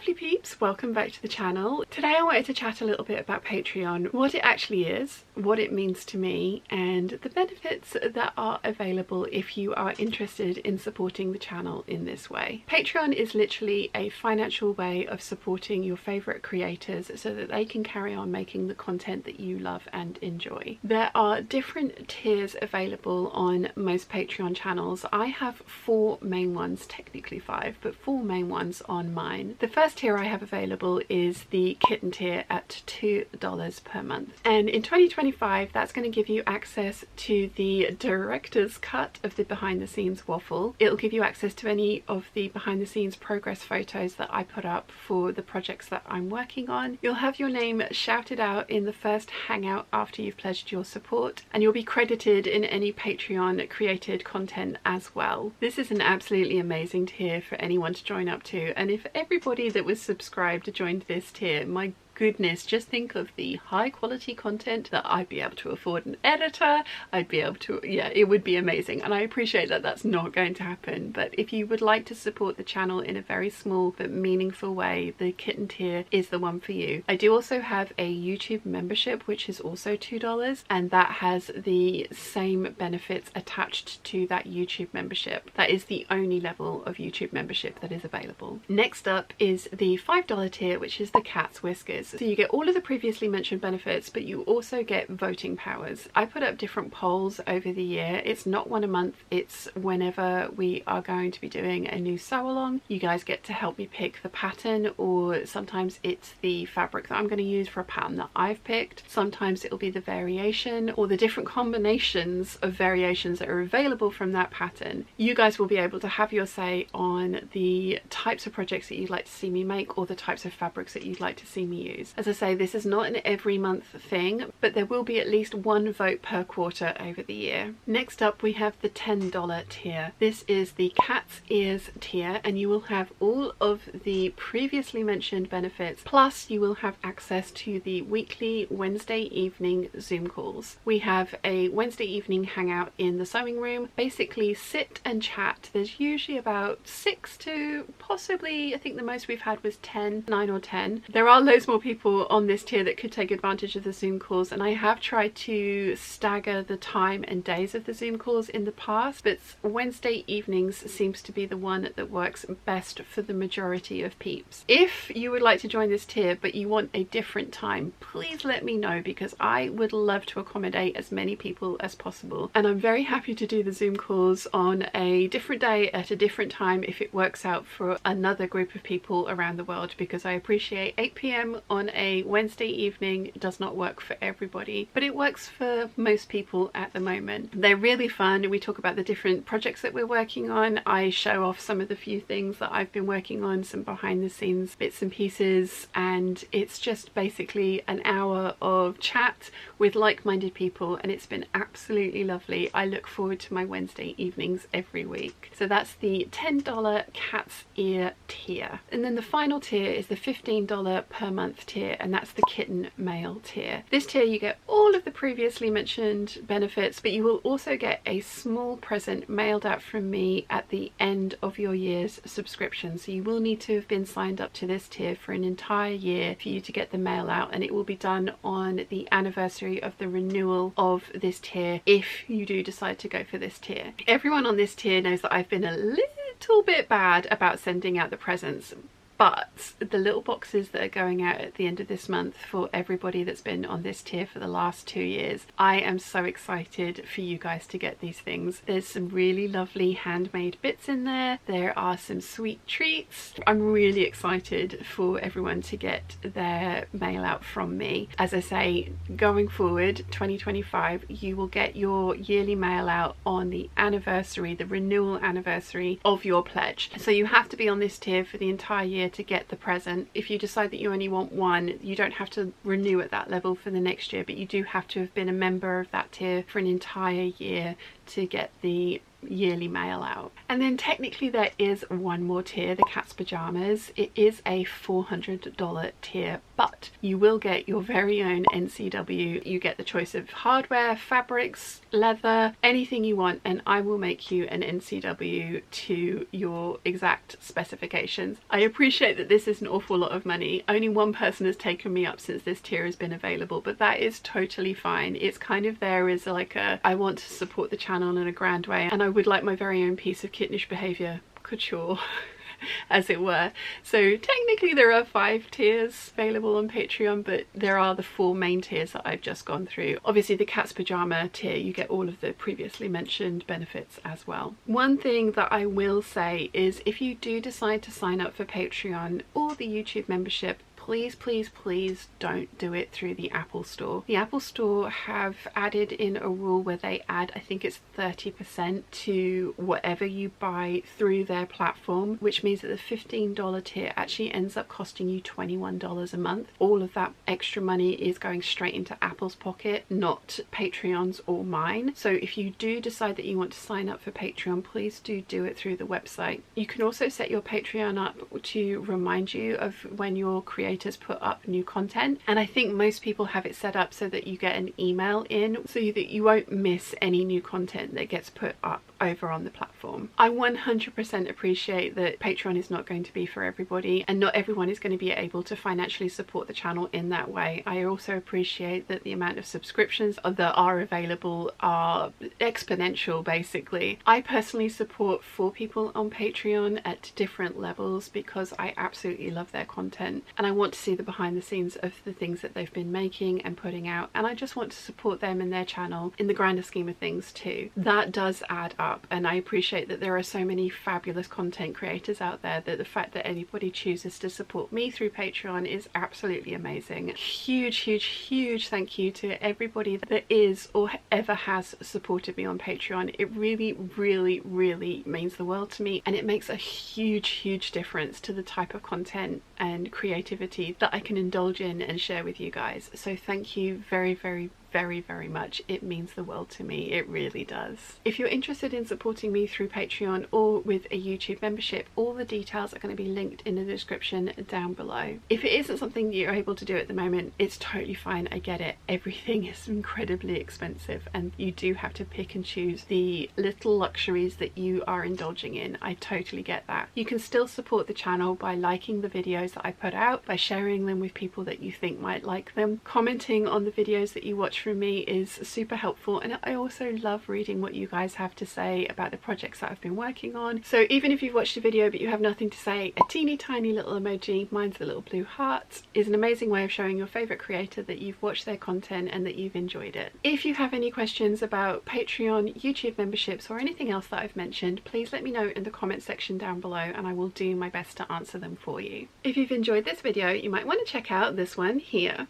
lovely peeps, welcome back to the channel. Today I wanted to chat a little bit about Patreon, what it actually is, what it means to me, and the benefits that are available if you are interested in supporting the channel in this way. Patreon is literally a financial way of supporting your favourite creators so that they can carry on making the content that you love and enjoy. There are different tiers available on most Patreon channels. I have 4 main ones, technically 5, but 4 main ones on mine. The first tier I have available is the Kitten tier at $2 per month, and in 2025 that's going to give you access to the director's cut of the behind the scenes waffle. It'll give you access to any of the behind the scenes progress photos that I put up for the projects that I'm working on. You'll have your name shouted out in the first hangout after you've pledged your support, and you'll be credited in any Patreon created content as well. This is an absolutely amazing tier for anyone to join up to, and if everybody that was subscribed joined this tier, my goodness, just think of the high quality content that I'd be able to afford an editor. I'd be able to, yeah, it would be amazing. And I appreciate that that's not going to happen, but if you would like to support the channel in a very small but meaningful way, the Kitten tier is the one for you. I do also have a YouTube membership which is also $2, and that has the same benefits attached to that YouTube membership. That is the only level of YouTube membership that is available. Next up is the $5 tier, which is the cat's whiskers. So you get all of the previously mentioned benefits, but you also get voting powers. I put up different polls over the year. It's not one a month, it's whenever we are going to be doing a new sew along. You guys get to help me pick the pattern, or sometimes it's the fabric that I'm going to use for a pattern that I've picked. Sometimes it'll be the variation or the different combinations of variations that are available from that pattern. You guys will be able to have your say on the types of projects that you'd like to see me make, or the types of fabrics that you'd like to see me use. As I say, this is not an every month thing, but there will be at least one vote per quarter over the year. Next up we have the $10 tier. This is the cat's ears tier, and you will have all of the previously mentioned benefits, plus you will have access to the weekly Wednesday evening Zoom calls. We have a Wednesday evening hangout in the sewing room, basically sit and chat. There's usually about 6 to possibly, I think the most we've had was 9 or 10. There are loads more people on this tier that could take advantage of the Zoom calls, and I have tried to stagger the time and days of the Zoom calls in the past, but Wednesday evenings seems to be the one that works best for the majority of peeps. If you would like to join this tier but you want a different time, please let me know, because I would love to accommodate as many people as possible, and I'm very happy to do the Zoom calls on a different day at a different time if it works out for another group of people around the world, because I appreciate 8 p.m. on a Wednesday evening does not work for everybody, but it works for most people at the moment. They're really fun. We talk about the different projects that we're working on. I show off some of the few things that I've been working on, some behind the scenes bits and pieces, and it's just basically an hour of chat with like-minded people, and it's been absolutely lovely. I look forward to my Wednesday evenings every week. So that's the $10 cat's ear tier. And then the final tier is the $15 per month tier, and that's the Kitten male tier. This tier you get all of the previously mentioned benefits, but you will also get a small present mailed out from me at the end of your year's subscription. So you will need to have been signed up to this tier for an entire year for you to get the mail out, and it will be done on the anniversary of the renewal of this tier if you do decide to go for this tier. Everyone on this tier knows that I've been a little bit bad about sending out the presents, but the little boxes that are going out at the end of this month for everybody that's been on this tier for the last 2 years, I am so excited for you guys to get these things. There's some really lovely handmade bits in there. There are some sweet treats. I'm really excited for everyone to get their mail out from me. As I say, going forward 2025, you will get your yearly mail out on the anniversary, the renewal anniversary of your pledge. So you have to be on this tier for the entire year to get the present. If you decide that you only want one, you don't have to renew at that level for the next year, but you do have to have been a member of that tier for an entire year to get the yearly mail out. And then technically there is one more tier, the cat's pajamas. It is a $400 tier, but you will get your very own NCW. You get the choice of hardware, fabrics, leather, anything you want, and I will make you an NCW to your exact specifications. I appreciate that this is an awful lot of money. Only one person has taken me up since this tier has been available, but that is totally fine. It's kind of there as like a, I want to support the channel in a grand way, and I would like my very own piece of kittenish behaviour couture as it were. So technically there are 5 tiers available on Patreon, but there are the 4 main tiers that I've just gone through. Obviously the cat's pajama tier, you get all of the previously mentioned benefits as well. One thing that I will say is if you do decide to sign up for Patreon or the YouTube membership, please, please, please don't do it through the Apple Store. The Apple Store have added in a rule where they add, I think it's 30% to whatever you buy through their platform, which means that the $15 tier actually ends up costing you $21 a month. All of that extra money is going straight into Apple's pocket, not Patreon's or mine. So if you do decide that you want to sign up for Patreon, please do it through the website. You can also set your Patreon up to remind you of when your creators put up new content, and I think most people have it set up so that you get an email in so that you won't miss any new content that gets put up over on the platform. I 100% appreciate that Patreon is not going to be for everybody, and not everyone is going to be able to financially support the channel in that way. I also appreciate that the amount of subscriptions that are available are exponential basically. I personally support 4 people on Patreon at different levels because I absolutely love their content and I want to see the behind the scenes of the things that they've been making and putting out, and I just want to support them and their channel in the grander scheme of things too. That does add up, and I appreciate that there are so many fabulous content creators out there that the fact that anybody chooses to support me through Patreon is absolutely amazing. Huge thank you to everybody that is or ever has supported me on Patreon. It really means the world to me, and it makes a huge difference to the type of content and creativity that I can indulge in and share with you guys. So thank you very much. It means the world to me. It really does. If you're interested in supporting me through Patreon or with a YouTube membership, all the details are going to be linked in the description down below. If it isn't something that you're able to do at the moment, it's totally fine. I get it. Everything is incredibly expensive and you do have to pick and choose the little luxuries that you are indulging in. I totally get that. You can still support the channel by liking the videos that I put out, by sharing them with people that you think might like them. Commenting on the videos that you watch from me is super helpful, and I also love reading what you guys have to say about the projects that I've been working on. So even if you've watched a video but you have nothing to say, a teeny tiny little emoji, mine's the little blue heart, is an amazing way of showing your favourite creator that you've watched their content and that you've enjoyed it. If you have any questions about Patreon, YouTube memberships or anything else that I've mentioned, please let me know in the comment section down below and I will do my best to answer them for you. If you've enjoyed this video, you might want to check out this one here.